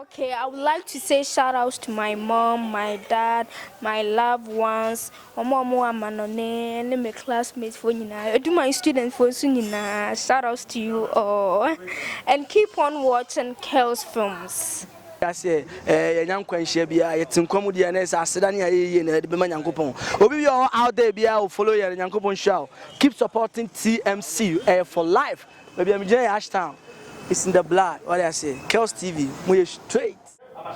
Okay, I would like to say shout outs to my mom, my dad, my loved ones, and my classmates for I do my students for Sunina. Shout outs to you all. And keep on watching Kel's films. I say, young Quenchia, it's in comedian as Sedania and the Manyankopon. Obi all out there, be our follow your Yankopon show. Keep supporting TMC for life. Maybe I'm Jay Ashtown. It's in the blood. What I say, Kel's TV, we're straight. What?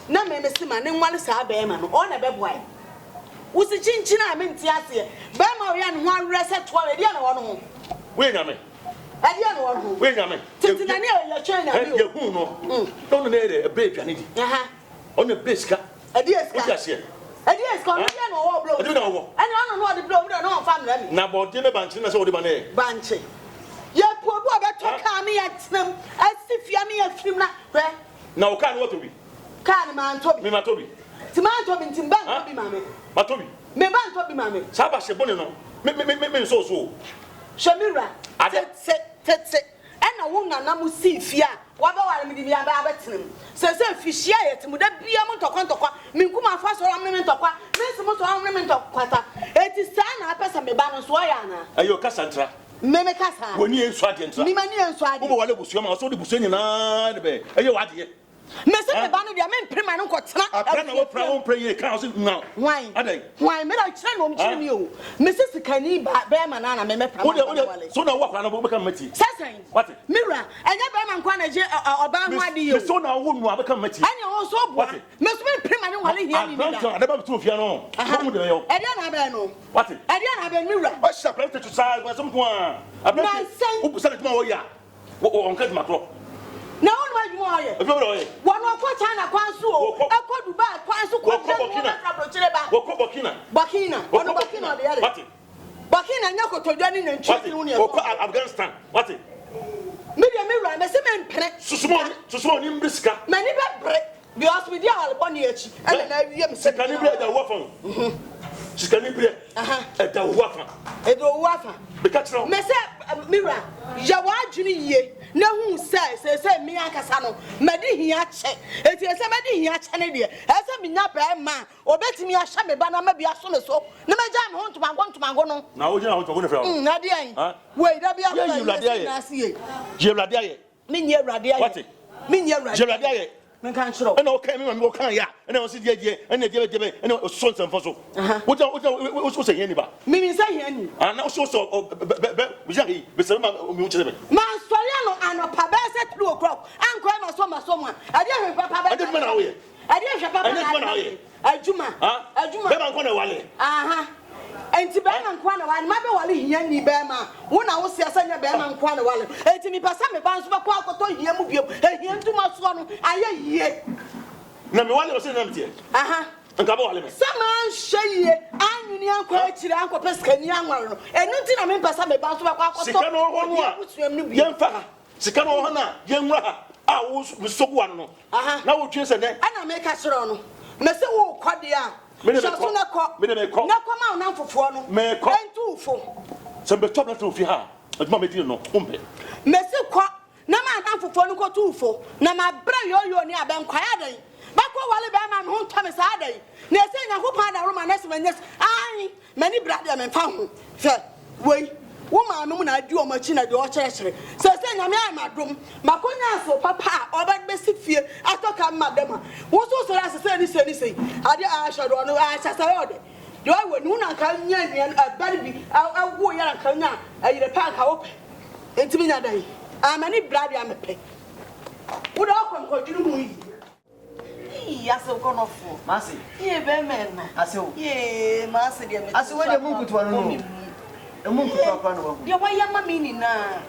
Na me mesi ma ne nwale saa be ma no o na be boy wo si chinchina a me ntiase be ma o ya ne ho awrese to we dia na wo no we nya me e dia na wo no we nya me tintina ne ya twen na me o ye hu no don na e be aduane di aha on na beska e dia ska o dia ska o dia na wo blow o dia na wo ani no de blow o dia na wo fam na mi na bo de me banche na se wo de ba na e banche ye podu a be to ka me ya tnem asifia me ya firim na hwe na o ka no to bi Can man Toby? Me Matobi. Timan Toby, Timban Toby, mammy. Matobi. Me man Toby, mammy. Saba Shebono. Me so. Shamira. I said, and a woman Namu see fear. What about me? I bet him. So, fish yet, would that be a month of Quantoqua? Minkuma first ornament of what? Miss most ornament of Quata. It is time I pass a me balance Wayana. Are you Cassandra? Meme Cassa. When you swat and Mimani and Swat, who was your so the Bussini and the bay. Are you what here? Mr. Banu, the men prima no quote. I don't pray council now. Why? Why, may I tell you? Mrs. Cani, Bearman, me so now what I become Matty. Sassay, what? Mirror, and your Bearman Quanaja or Bamadi, so now wouldn't become Matty. And you also what? Must be prima no one here. I never took you know. Adiana, what? Adiana, Mirror. What's the place to side was someone? I'm not saying who said it more. Yeah, on cut my clock. No one was one of China Quansu, a could buy Quansu, Bakina, one of Bakina, the other. Bakina, Yako to Johnny and Afghanistan. What it? Million mirror, the cement pet, so small in Briska. Many break, the hospital, Bonnier, and I am second the waffle. She's going to be at the waffle. It will waffle. Because, Messa Mirror, Jawajini. No who says, me and Cassano, Madi here check. It is somebody here Chanadier. As a minap man, or bet me a shabby banana, maybe as soon as so. No matter home to my one to my gono. Now, you know what to go. Nadia, wait, that be a Radia. Minya Radia. What it? Minya Radia. And okay, me and I was here, and the other and sons and fossil. What was saying anybody? Meaning saying, and also so, Bizarre, Man, Soriano and a pabas at 2 o'clock, and grandma someone. I didn't have Papa. I didn't know. I didn't have Papa. I Juma. I Juma. Aha. And to Berman Quana, Mother Wally, Yanni Berma. When I was Sanya Berman Quana, and to me, Passam, Bans, Papa, to Yamu, and him too much one. I yet. Number one was an empty. Aha. And Gabo, some man shay, and you quite Uncle Pescan, young one, and nothing I mean, Passam, Bans, Papa, young father, Sicano Hana, young Raha. I was so one. Aha. Now we'll choose a name, and I make us run. Mr. Quadia. Minute come out now for one, may call 2 for some top to Fiha, but Mammy didn't know. Messi Quack, no man for 4 2 for, no my brother, you're near Ben Quiet. But what Berman won't come as I day. They're saying I hope I Roman yes, I many brother and found. Wait. Woman, no, I do a machine do treasury. So saying I'm my room, Maakua so papa, or that basic fear, I talk about madam. What's also as I say, I did I shall know I shall say, do I would not come near a baby, I'll go young Kanya, and the park hope. And to me that day, I'm any bloody I'm a pay. Would all come to you? Yes, I've gone off for Massy. Ye, Bearman, I saw, ye, Massy, I saw what you move to one room. Your way, young meaning now.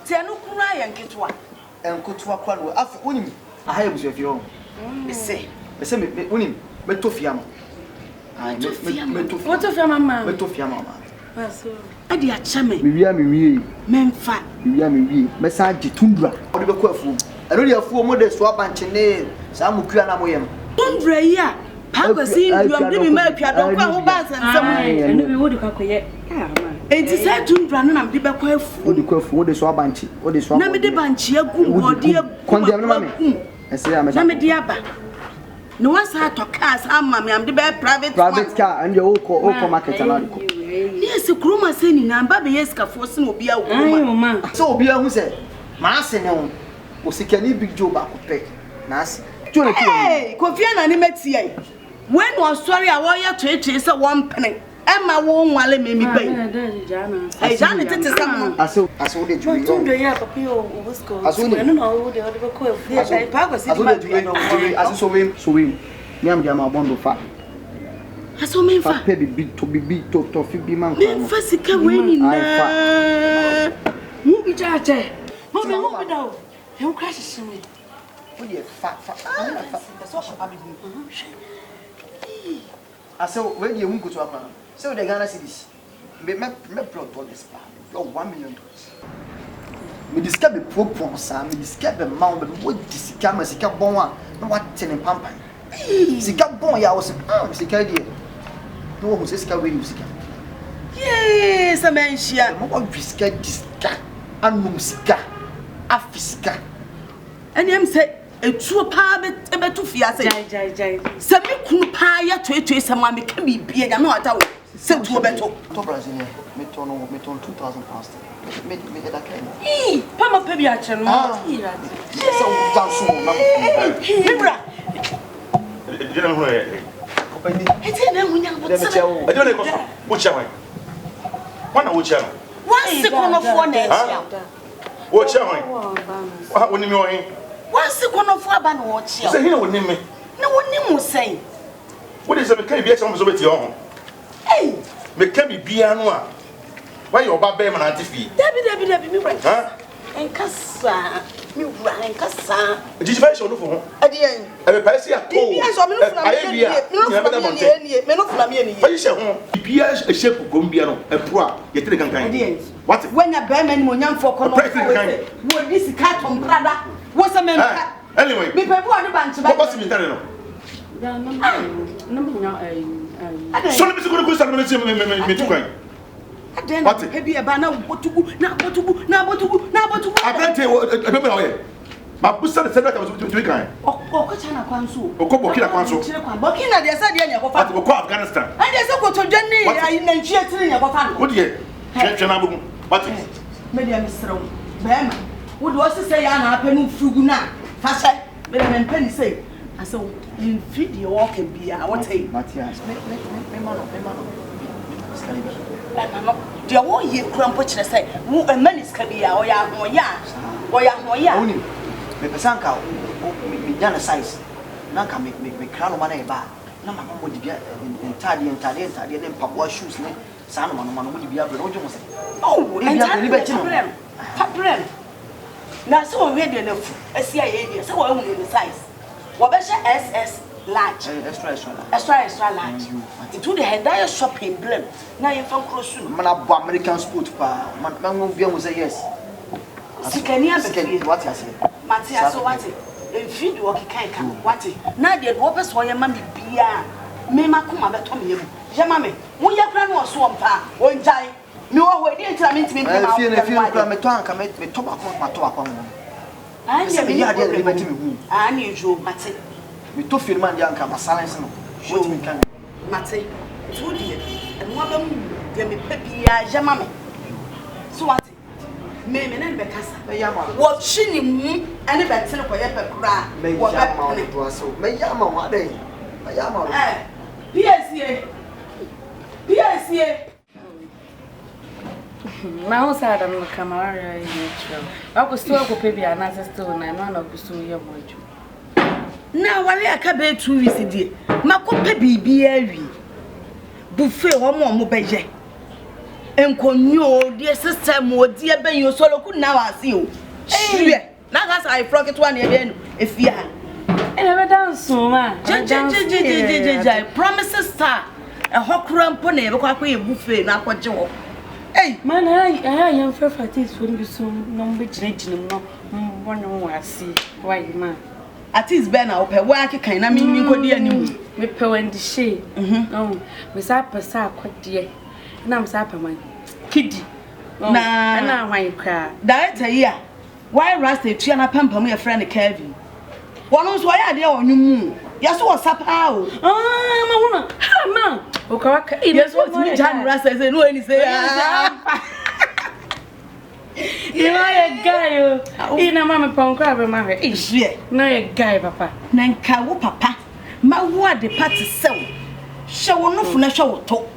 Tiano cry and get one. And could to a quarrel after winning. I have with your own. Say, winning, but to Fiam. I what of your mamma, but to your mamma. I dear chummy, we are me, men fat, we are me, Message Tundra, or the Quafu. I really have 4 models swap and chain, some Kuana Moyam. Tundra, yeah, Pakwasi ndwam de bi ma atwa do kwa ho ba sansam eno bi wodi kwakoye enti say tundra no nam de be kwa afu wodi kwafu wodi so abanchi wodi so na me de banchi agu odi kondem no mame ese ya na me de aba no wasa to cars amma me am de be private car and you go market and all yes kroma say ni na ba be yeska force na obi awu ma so obi ahu say ma ase ne wo osikani big job akopɛ na ase tuna ki hey kofia na ni metie when was sorry a wo ya twetwe say one penny Emma won wale me mi bai eh jana tete sam aso wo de juwi tundo ya papi o busko no no wo de ko e fi pa ko si aso de juwi aso so we ni am dia ma bondo fa aso me fa pa bibi to fi bi man ko fa sika we ni na mu bi jaje mo bi da o e crash shimi wo de fa so pa bi aso we de mu kutu apa so the Ghana cities me plot all this plan plot $1 million me discuss the propose me discuss the amount but what discuss me sika bon a no what ten pampan sika bon ya was sika die no who say sika we sika yes a man share mo what discuss anum sika afisika and him say etuo pa be to fia say jai se me kunu pa ya twetwe se ma me ka bibia nya me wata wo se tuo beto to Brazil me ton £2,000 me da kai pa ma pa bi a che no so danso na libra Didn't know it. ete na hunya bo I don't know which one. One which one. one second of one na Which one? When you are one second of aba na wo che say here with me. na woni mu say What is it? Can be some of your hey me can be biano. Why your baba man antifi? Dabi mi right Huh? enkasa mi wura enkasa Did you find your for? adien I be see a bibi so me no funa me no funa me ni Why you say ho? Bibia a shape go biano e pro a ye tere kankan. What? when ya be man mo nyam for kono wo dis carton brada wo se me Anyway, me pe bu ade banche ba what was me telling no? Number now So let me go to me to kan. What? Hebi e ba na botugu na botugu Abrante e be na oye. Ma busa de sedra ka to kan. O ko chana kwanso O ko Burkina Faso. Burkina de sa de nya ko fa O ko Afghanistan. and de se ko to dwane ayi na nchie tiri nya ko fa no What ye? Hwe na bugu. What? me de misrem be ma wo de o se say ya na apenu frugu na fa se me de mpeni say aso in video walk and be what say Matthias me mano no de wo ye kura mpo kire say wo manis ka bi ya o ya Oni me pesanka me jana size na ka me krano mana e ba na mama mo di bia entade ne mpaboa shoes ne sa no mama mo di bia bre no jomo se oh entade ni be chi no problem na so we de na fu asia ye de so wo hu ni size wo be SS large extra large into the entire shopping blame na you fan cross no mana bo American sport pa man wo bia mo say yes sikani abefie what you say Matia so what e video kika what na de wo person ye ma me bia me makoma beto me yemu je ma me wo ye kra no so mpa wo njai me wo ho e dey tira me ntimi mpema fie kra me to anka me to ba ko mo ani me ya de me ntimi hu ani jo mate me to fie man dia anka ma silence no what me kan mate so de e mo ba mu de me pa bia je ma me so what me na be kasa me ya ma wo hwini mu ane be tene ko ye pe kra wo be pene do aso me ya ma wa dey me ya ma PSA na ho sa da no kamara ye chiro ako sto ko pe bia na sto na no na ko sto ye moju na wale aka be 2 weeks die makope bibia wi buffet ho mo beje enkonyo die system odi ebe yo solo ku na wase o hwe na ga sai frog it one e be no efia e be dance ma je promises star e hokura mpo na e be kwa e buffet na akwaje ho ei man I am favorite is for me so no be jine no wonno wase why man at least Ben or per work kind I mean you could hear me pe when the she oh me sa pesa akwadie na me sa paman kidi na wan kra director here why rasta tua na pampa me friend Kevin one so ya de onwum yes was sapa o ma wona ha ma o ka waka yes what me jan rasta say no any say you know a guy ina mama ponkra be ma hwe ehwe na a guy papa na nka wo papa ma wo ade party sew hwe wo no fu na hwe wo to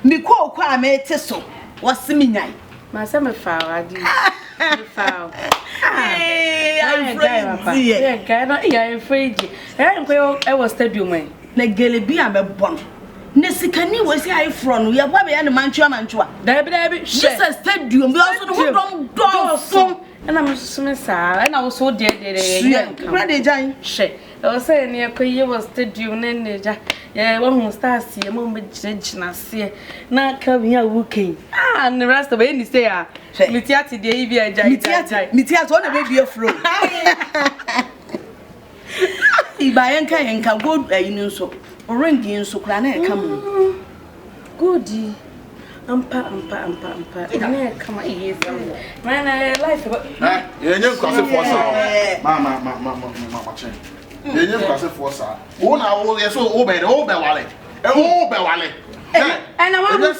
mi ko kwa ma ete so wasimi nyai ma se me fa adi me fa I'm afraid yeah guy no yeah afraid nko e was stadium na gelebi a me bon na sikani wasi ai from ya bwa be ya ne mantua da bi this is stadium be also no don so na me sume sa na wo so de brother jan she o say ne akoye was stadium na ne ja yeah wo hu stars ye mo me gina se na ka bi a wuken ne rasta be ni say a mitiati de ibi aja mitiati o na be bi afro ibayen kan enka go ayin nso orange nso kra na e kam goody ampa na e kam iye so man life yenye kwase force ma chen yenye kwase force wo na wo yeso wo be wale ana wa mo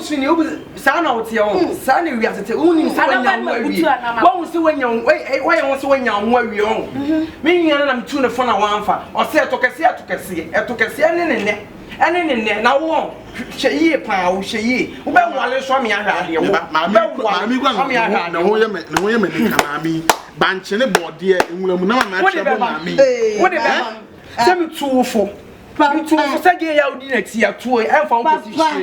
so ni obu sa na wote o sa na wi atete uni so wanya ho awi wo so wanya wo so wanya ho awi o me nyana na mtu ne fo na wanfa o se etokese ne na wo hwe yie pa wo hwe yie wo be wale so me ahwa ade wo ma mi gwa na ho ye me ni kana mi banche ne bode enwulamu na ma hwe bo ma mi wo de be se mi tuwo Papitu usage ya udi next year to emfa opposition.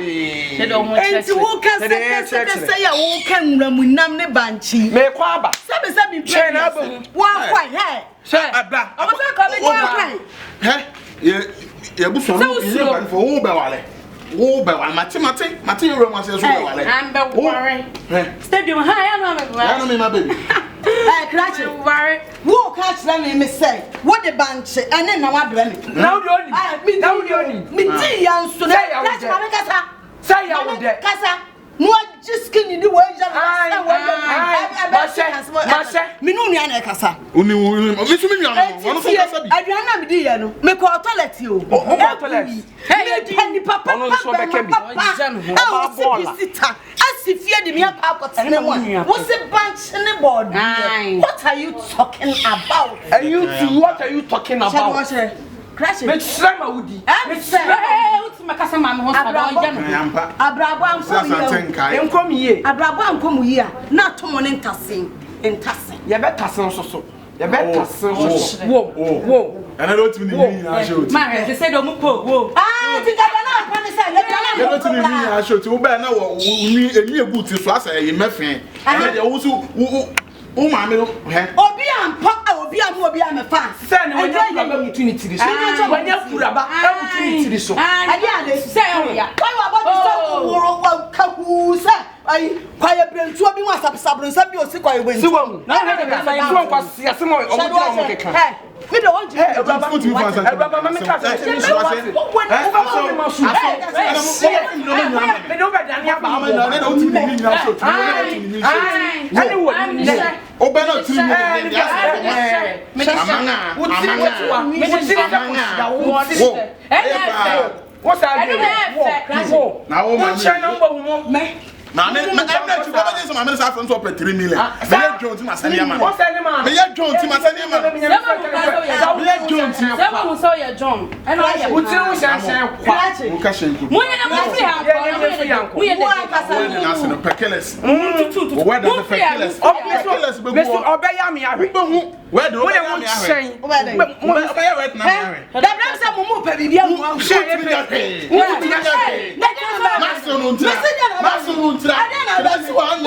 Enti wo kase ya wo kan nwuramu nam ne banchi. Me kwa aba. Sabi Che na aba. Wa kwa he. Che abla. Omosa ko be wa kwa. He ye buso no ye ban fo wo be wale. Wo be wale mate you run say so be wale. Am be worry. Stadium ha ya no me. Ya no me my baby. Krachi worry. Wo catch na me say wo de banchi ene na wa bra me. Now the only. Me ti ya nso na Krachi ma me kasa. Say ya wo de. Kasa. No just skin ni wo ja na Mashe. Me no nua na kasa. Uni me so me nua no. Wono so kasa bi. Aduan na me di ya no. Me ko toilet o. O toilet. Hey, penny papa. Ono so be kemi. Oh, bola. Asifie de me akotene one. What's the bunch in the board? What are you talking about? What are you talking about? Crash. Me shrama wudi. Me say, uti makasa ma me ho so ba Yampa. Abrabo anko enkom ye. Abrabo anko ye a na to mo ne ntase. Ye be tasen so. Ye be tasen. Wo. Ana do timi ni na show. Ma he say do mu po wo. Tinga na kwa me say, ye do timi ni na show ti wo be na wo ni eni ebu ti so asa ye mefen. Na de wo so wo ma me he. Obi ampa obi am fa. Say ne wonya ba mutu ni tiri so. Wonya furaba e mutu ni tiri so. Ade ade say o ya. Why wa ba so woro wa kahu say ai kwaye brentu obi wa sapsabro nsa bi o si kwaye wentu. Siwo. Na he de say so kwa sia se mo o mo dira mo keka. Me do want you. Baba mama ka say me so what. Me no be dan ya ba. Na do timi ni na show. Oba no timi ni ya so. Amanga. What's that? Na wo ma na me na tu baba Jesus ma me say from to pay 3 million. Me ye John ti ma sani ama. What's that man? Me ye John ti ma sani ama. Me ye John ti. Seven who saw your John. And I Who tell shan kwa. Wo ka shen ku. Mo ye na mo free am. Mo ye na kasa. Na se no pekeles. Wo we da pekeles. Pekeles be go. Obeya me ahwe. Be hu. We do obeya me ahwe. Obeya we na me ahwe. Da bra say mo mo pe bibia mo ahwe. Maso no ntra. Maso no ntra. That's one.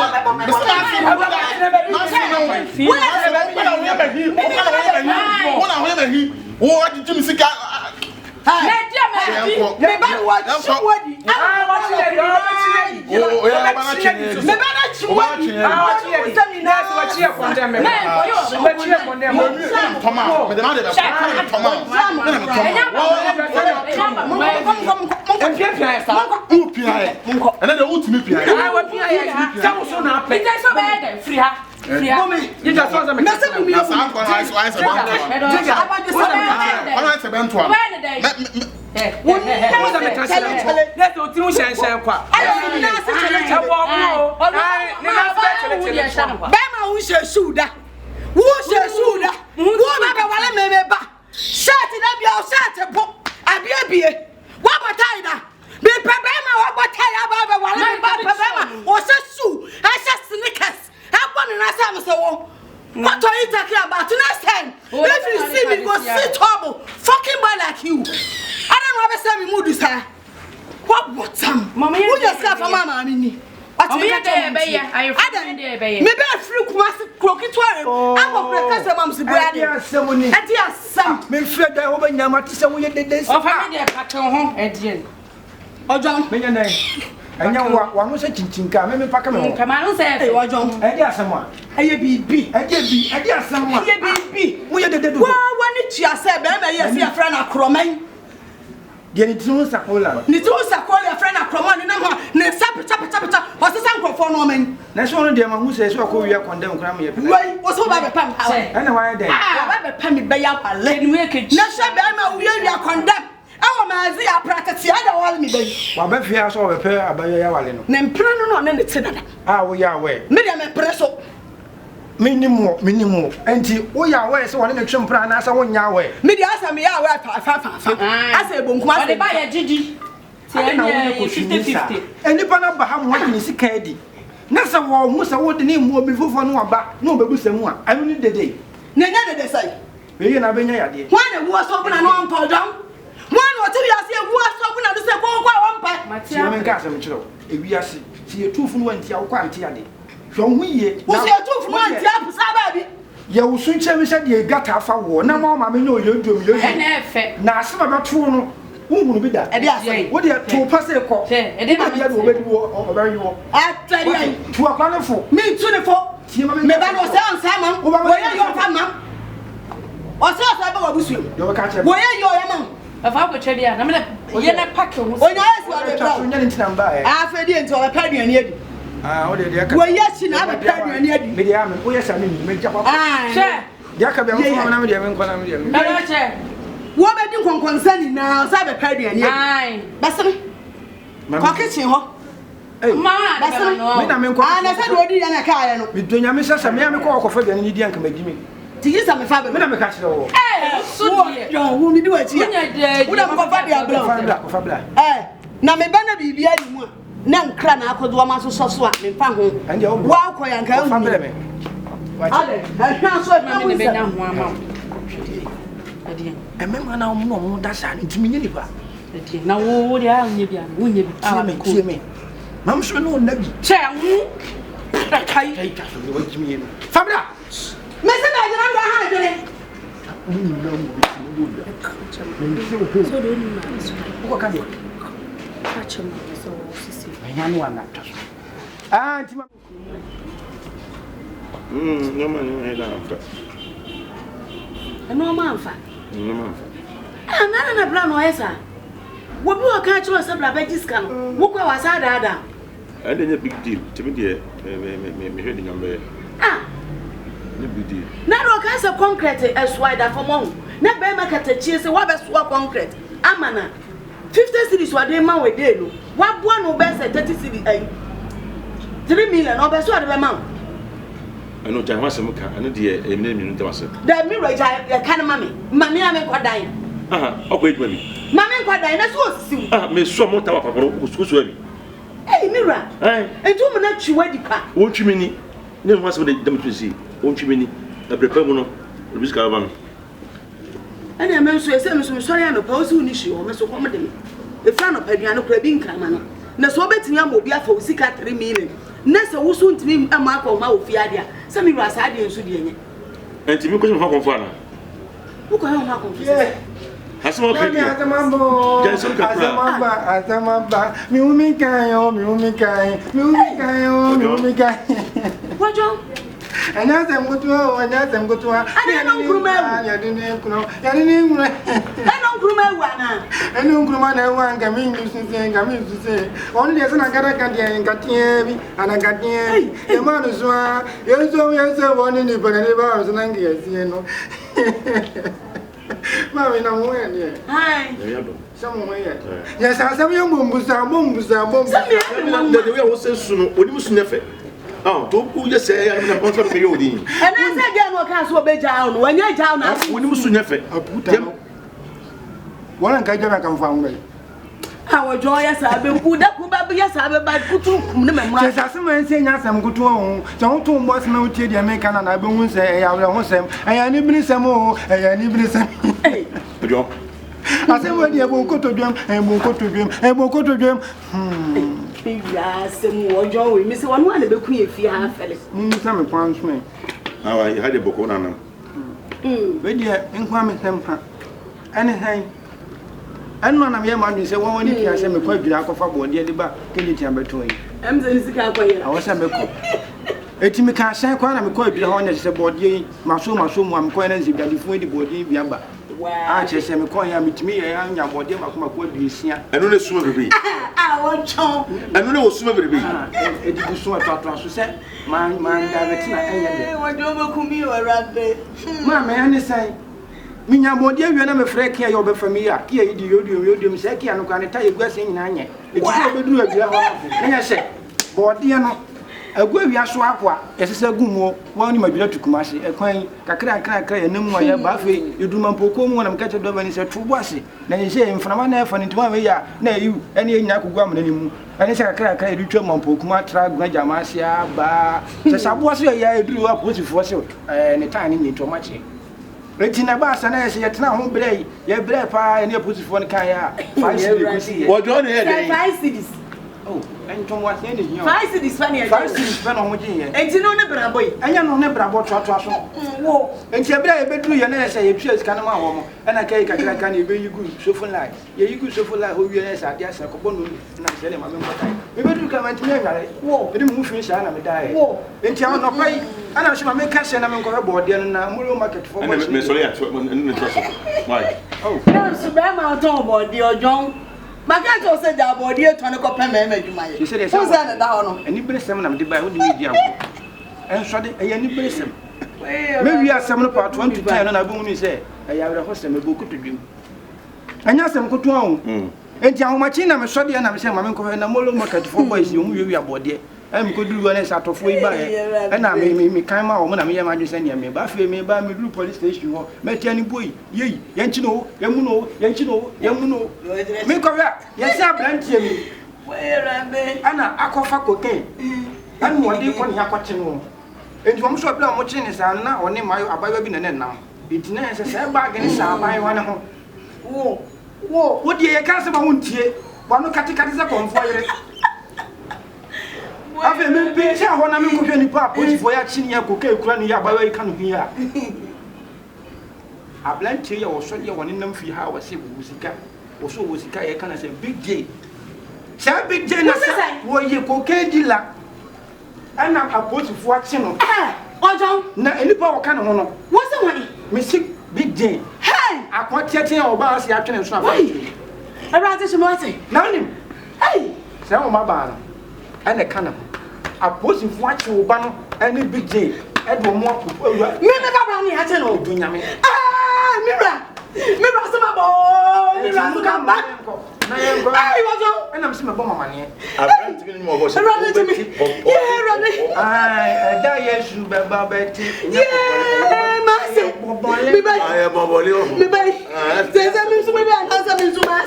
You just want to make what are you talking about? Next time, if you see me, go see trouble. Fucking boy like you. I don't know how to say me mood, sir. What time? Mama, you just got for Mama. I mean, what are you there, baby? I don't maybe I flew massive croquet. I'm going to Mam's bread. Yes, someone. And yes, some men fed the woman Yamati. We did this. Of how they pack home at the end. Ojohn, may your name. And you one was a chinchinka, maybe pack them. Come on, say, Ojohn. And yes, someone. I be, and yes, someone. I be. We did it. Well, when it's your said, yes, your friend are crumbing. Get it to Sakola. Nitusa call your friend a crumb and number, Nesapita, what's the sound for woman? That's one of them who says, oh, you are condemned. Why, what's all about a pump? And why they have a penny bay up a lane wicked. Nasha, we are condemned. Our Mazia practice the other one me. Well, if you saw a pair about your Yawalino. Name Prano on any tenant. Ah, we are away. Medium and presso. Minimum. And we are away, so one in the Chumpran as a 1 year away. Media as a me away. I say, Bunqua, they buy a Gigi. 50. And the Pana Baham one is a caddy. Nasa war, Musa, what the name will be for no back, no baby, someone. I will need the day. Nana, they say. We are not being a day. One was open and on for down. One or 2 years here, who are talking of the second one. Matia and Casamcho, if we are see a 2 from 1 year quantity. From we, was your 2 from 1 year, Sababi? You soon said you got half a war. No more, I know you do. Now, some about 2 who will be that? What are 2 pass a call? And then I already war very well. I tell you, 2 o'clock for me, 24. Maybe was down, Simon, where are your family? Or so I was you. You'll catch it. Where are your mom? If I could tell you, I'm going to pack you. When I was number, I fed into a penny and yet. Ah, yes, you have a penny and yet. Medium, yes, I mean, make up. Ah, Jacob, I'm what are you concerning now? I have a penny and yet. Aye, Bassam. Pockets, you know. Mamma, I said, what did I carry? Between your missus and me, I'm a call for the Indian committee. To use some father, when I'm a catch. Eh, so who me do it here? Would have got Fabia. Eh, now me banner be the other. Nan cran, I could do a mass of sauce in Fango, and your walk and come family. I can't so many down 1 month. I remember now, no, that's an intimate. Now, what are you? Me. Mam sure no never. Chair, Fabia. Mr. I what can you catch him? I one that. Ah, no man, no man. I'm not a plan or answer. What will catch us a black discount? What was I? I didn't a big deal. To me, dear, me heading on there. Ah. Now, case of concrete as wide as for monk. Not by my cat, cheese, what best work concrete. Amana 50 cities were they man with day. What one will best at 30 cities? 3 million or best what amount. I know Jamasamuka, I know the name you know. The mirror, I can't mammy. Mammy, I'm a dying. Ah, wait, mammy. Mammy, quite dying. That's what see. Ah, Miss Somota, who's swimming. Hey, mirror, and 2 minutes you wear the car. Won't you mean? No one's with the democracy. Won't you mean a prepared risk of one? And I mentioned some sorry and oppose who issue or Mr. Comedy. The fan of Pediano Crebin Camano. Nasobet Yam will be a for 3 million. Nessa will soon to me a mark of Maufiadia. Some of us had in Sudan. And to me, couldn't have one. Who can have one? And as I'm going to, and as I'm going to, I don't know, I didn't know, and no Grumana one coming to say, only as I got a candy and got here, and I got here. The man is one, yes, one in the Panama, and you know. Mammy, no way. Hi, somewhere. Yes, I saw your bombs, the way I was so soon, when you sniff it. Oh, don't you say I'm a bunch of building. And I said, you know, can't swap it down when you're down. When you soon have it, I put them. One and I come from. Our joyous, I've been put up, yes, I've been put to yes, as someone saying, yes, I'm good to own. Don't too much no tea, the American, and I won't say, I will say, I need some more, I need some. I said, well, you won't go to them, and won't go to them, and won't go to them. Yes, and Ojohn, we miss one the book if you have Felix. Some punishment. Now I had a book on them. But dear, inquire them. Anything. And one of your money say, one you can send me quite black of a body at the back. Can you tell me to him? I'm the Sicaway. I was a book. It's me can't say, I'm quite behind as a body, Masum, I'm quite as if before the body be about. I just am calling me, I am your body, my quite be here. I don't know swim. I want Chong. I don't know swim. It is so to say, my direction. I don't come here around there. Mamma, I say, Mina body, you are not afraid here over for me. Here you say, I can't tell you guessing in Anya. It's a do a and I say, body, a way we are swap, as a gumo, one my brother to Kumasi, a coin, Kakra, and no more Buffy, you do my poco when I'm catching over and it's a true wassy. Then you say, from one F and into 1 way, nay, you, any Nakuam anymore. And it's a crack, I do my pokuma, try Grandamasia, ba, says I was here, I drew up with you for so, and a tiny into much. Retina Bass and I say, at now, Bray, your bread pie and your pussy for the Kaya. What don't you 5 cities? Oh, and to what end is 5 cities funny. 5 cities spent on what year. And you know, never boy, and you know, never about Trash. And you better do your nest, say, if can home, and I can you be good, so for life. You could so for life, who you are just a couple and I said, I'm a maybe you come and tell me, whoa, I didn't move fish and I'm a die. Whoa, and you are not pay. And I should make cash and I'm going to board and I'm going to market for why? Oh, so Bama board, dear John. My cat said that body to go pay. She said, "Who's that down?" And you bring some of the Bible, and so any blessing. Maybe I some part 20 10 and I won't say, I have a host and a book to do. And yes, I'm good to own. And John Machina, I'm sorry, and I'm saying, I'm going to molo market for boys, you are body. I'm good to run out of way by and I may come out when I'm here, my descendant, me, Buffy, me, by me, police station, or met any boy, ye, Yanchino, Yamuno, make of that. Yes, I blend me. Where am I? Anna, AKOSAH cocaine. And one day when you are watching. And you also play watching is now or name my above in an now. It's necessary bargain is by one home. Whoa, what do you can't say about here? One categories upon fire. I've been paying when I'm going to pop for your chin, cocaine, cranny, about can hear. I blend to you or show you one in them for how I say Musica, or so was I can say big J. Say big J, were you cocaine dealer? And I'm supposed to watch him. Ojohn, now any power can honor. What's the money? Missing big J. Hey, I can't tell you about the afternoon. I rather some water. Now, hey, some of my banner. And a cannon. I put in what you ban any big day. Edward more. Never had no Dunyami. Ah, Mirror, some boy. Mirror, come back. And I'm seeing a bomb money. I'm to more was to me. Yeah, I die, yes, you, Babette. Yeah, master. I am a bolio. There's a miss with my husband to my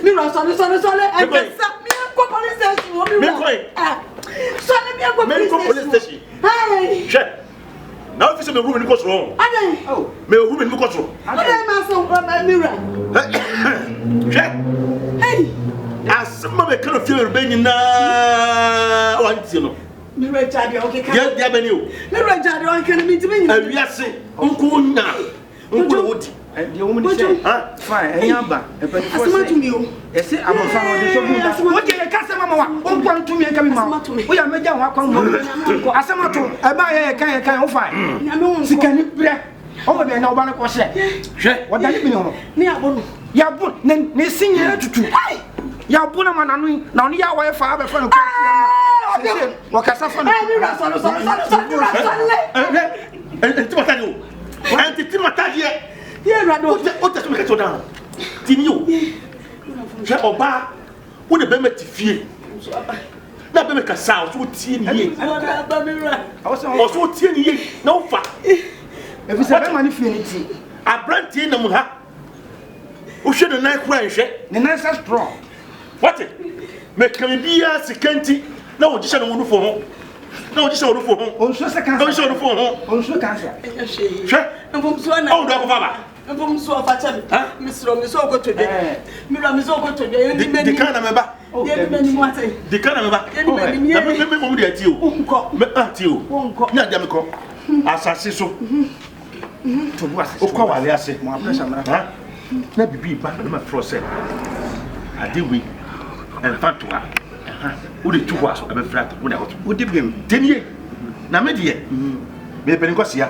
Mirror, sorry, and police station. Hey, now if it's in the room and it goes wrong. Oh, may a woman look at you. I mirror. Hey, as some of the kind of fear being now. Me Richard, okay. Yeah, Benio. Me Richard, I can meet me. Yes, Uncle now. Uncle Wood. And the woman said, fine, and Yamba. Asma to me. Yes, I'm a fan of the show. What can a customer want to me coming out to me? We are making a come. Asamato, I buy a kind of fine. She can break. Over there, no one was said. What does it mean? Yabu, then they sing here to two. Yabuna man, now near where father from what can I yeah, what does make it down? Didn't you? Oba, what a bemet fear. Not be make a sound, so 10 years. I was also 10 years, no fat. If it's a man infinity, I brand in the Muha. Who should a night cry, the nice are strong. What it? Make me be a second. No, just a woman for home. No, just a woman for home. On second, don't show the phone home. On so cancer. And from so no, Baba. And from so a fatal, Miss Romiso go today. Miramiso go today. The kind of member. The kind of member. At you. Not Demico. Assassino. To what? Oh, call I say, more pressure. Let me be back in my process. I did we and fat to her. Who the 2 hours of a flat would give him 10 years. Now, me dear, me Benecosia,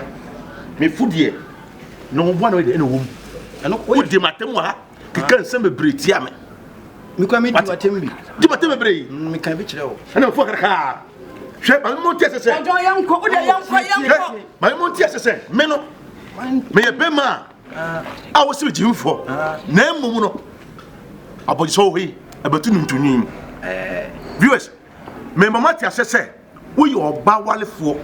me food year. No one with any womb. And what did Matemwa? You can't send a breed, Yammy. You come in to attend me. Do Matem breed, me can be chill. I know for a car. Shep, my Montes said, my Montes said, Meno, may a bema. I was with you for name Mono. About so he, about to name. Viewers, remember Matia said, we are Bawale for.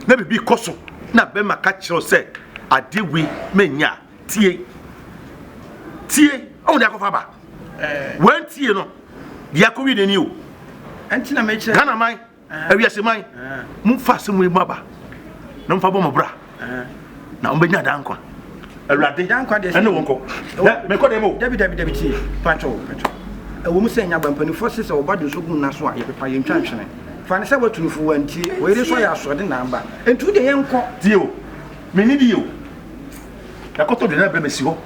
Never be coso. Na Bema catch or say, I did we menya. Tie. Oh, the Akofaba. When Tie no, the Akobi the new. Antina Mecha, Hana mine, we are mine. Mufas and we maba. No Faboma bra. Now, Benya Danko. A rat Danko, and no one go. Make a demo. Debbie, Patrol. A woman saying about penny forces or body so good as what you prepare in junction. Find several to for and tea, where is why I saw the number. And to the young cock, deal. Many deal. I got to the never miss you.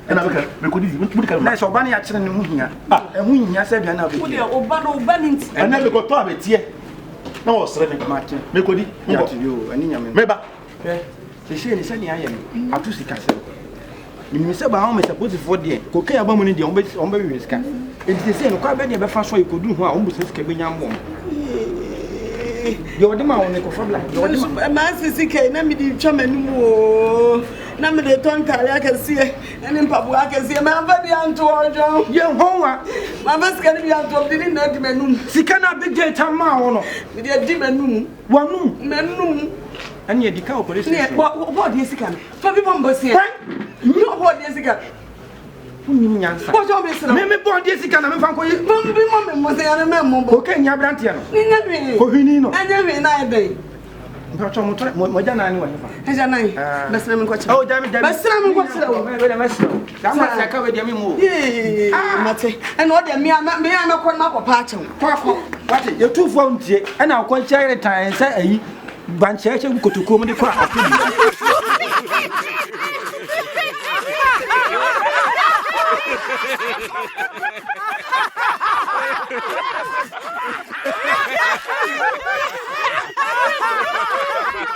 And I could even put a nice or bunny accident in Munia. And Munia said, I never got to have it here. No, sir, Martin. Make good to you and in maybe. They say, I am. I to see castle. You say, by how much suppose for the cocaine abomin in the ombre risk. It's the same, quite many of the first way you could do who almost says Cabin woman. You're the man on the Cofabla. A man's sick, and me the chairman. Number the tongue I can see, and in Papua I can see a man very Ojohn. Young Homer, my best can be out of the dinner. She cannot be gay Tamao. With your demon, one moon. And yet the cow police. What is it? For people must say, you what is it? What's your business? Maybe born Jessica and I'm going to be woman was the member. Okay, Yabrantiano. Cohinino, and every night day. But I'm more than anyone. As I know, that's not what oh, damn it, that's not what's the that's what I covered your move. And what me, I'm not going up a patch. What you're too funny, and I'll quite charity and say, Banchurch go to comedy crowd.